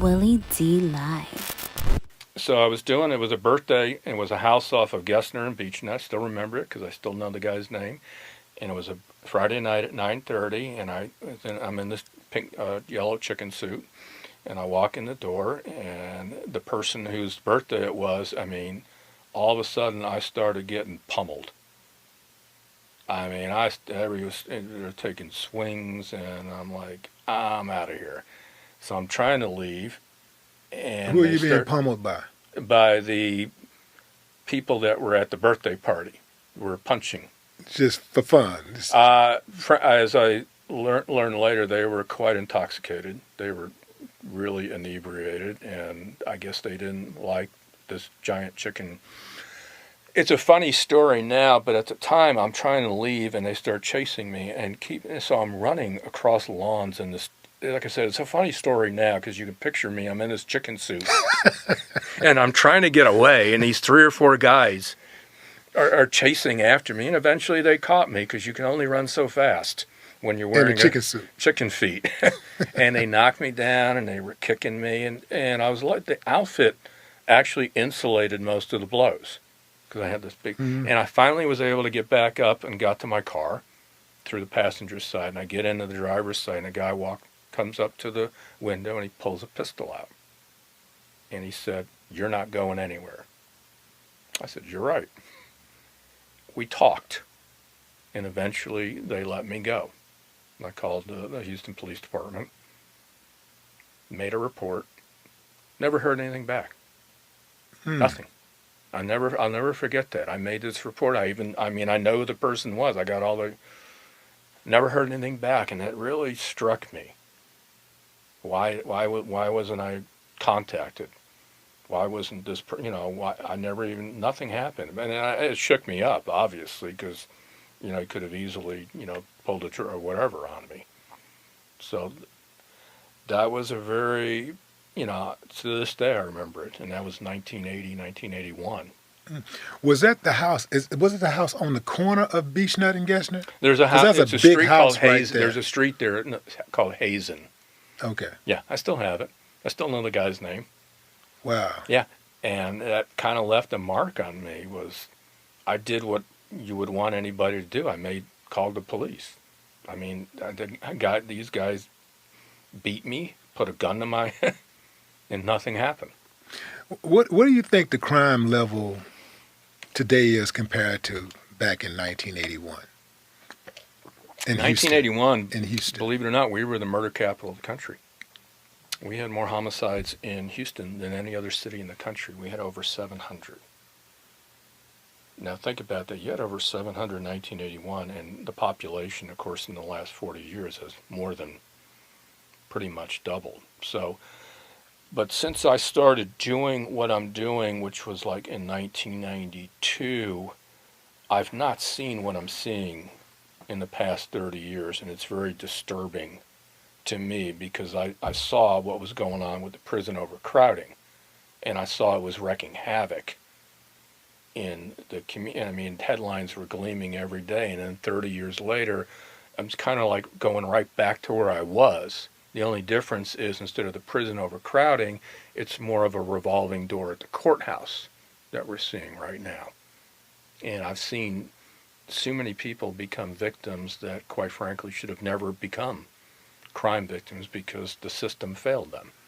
Willie D. Live. So I was doing, it was a birthday, and it was a house off of Gessner and Beach, and I still remember it because I still know the guy's name. And it was a Friday night at 9:30, and I'm in this pink, yellow chicken suit, and I walk in the door, and the person whose birthday it was, I mean, all of a sudden I started getting pummeled. I mean, they were taking swings, and I'm like, I'm out of here. So I'm trying to leave, and Who are they you being start pummeled by? by the people that were at the birthday party. Were punching. Just for fun. As I learned later, they were quite intoxicated. They were really inebriated, and I guess they didn't like this giant chicken. It's a funny story now, but at the time I'm trying to leave, and they start chasing me and so I'm running across lawns in this. Like I said, it's a funny story now because you can picture me. I'm in this chicken suit, and I'm trying to get away, and these 3 or 4 guys are chasing after me, and eventually they caught me because you can only run so fast when you're wearing a chicken suit, chicken feet. And they knocked me down, and they were kicking me, and I was like, the outfit actually insulated most of the blows because I had this big, and I finally was able to get back up and got to my car through the passenger side, and I get into the driver's side, and a guy comes up to the window, and he pulls a pistol out, and he said, "You're not going anywhere." I said, "You're right." We talked, and eventually they let me go. I called the Houston Police Department, made a report, never heard anything back. Nothing. I'll never forget that. I made this report. I know who the person was. I got never heard anything back, and it really struck me. Why wasn't I contacted? Why wasn't this, why nothing happened. And it shook me up, obviously, because, he could have easily, pulled a trigger or whatever on me. So that was a very, to this day I remember it. And that was 1980, 1981. Was that the house? Was it the house on the corner of Beechnut and Gessner? There's a house. That's a big house right there. There's a street there called Hazen. Okay. Yeah, I still have it. I still know the guy's name. Wow. Yeah, and that kind of left a mark on me. I did what you would want anybody to do. Called the police. I mean, these guys beat me, put a gun to my head, and nothing happened. What do you think the crime level today is compared to back in 1981? In 1981, in Houston. Believe it or not, we were the murder capital of the country. We had more homicides in Houston than any other city in the country. We had over 700. Now think about that. You had over 700 in 1981, and the population, of course, in the last 40 years has more than pretty much doubled. So, but since I started doing what I'm doing, which was like in 1992, I've not seen what I'm seeing in the past 30 years, and it's very disturbing to me because I saw what was going on with the prison overcrowding, and I saw it was wreaking havoc in the community. I mean, headlines were gleaming every day, and then 30 years later, I'm kind of like going right back to where I was. The only difference is instead of the prison overcrowding, it's more of a revolving door at the courthouse that we're seeing right now. And I've seen so many people become victims that, quite frankly, should have never become crime victims because the system failed them.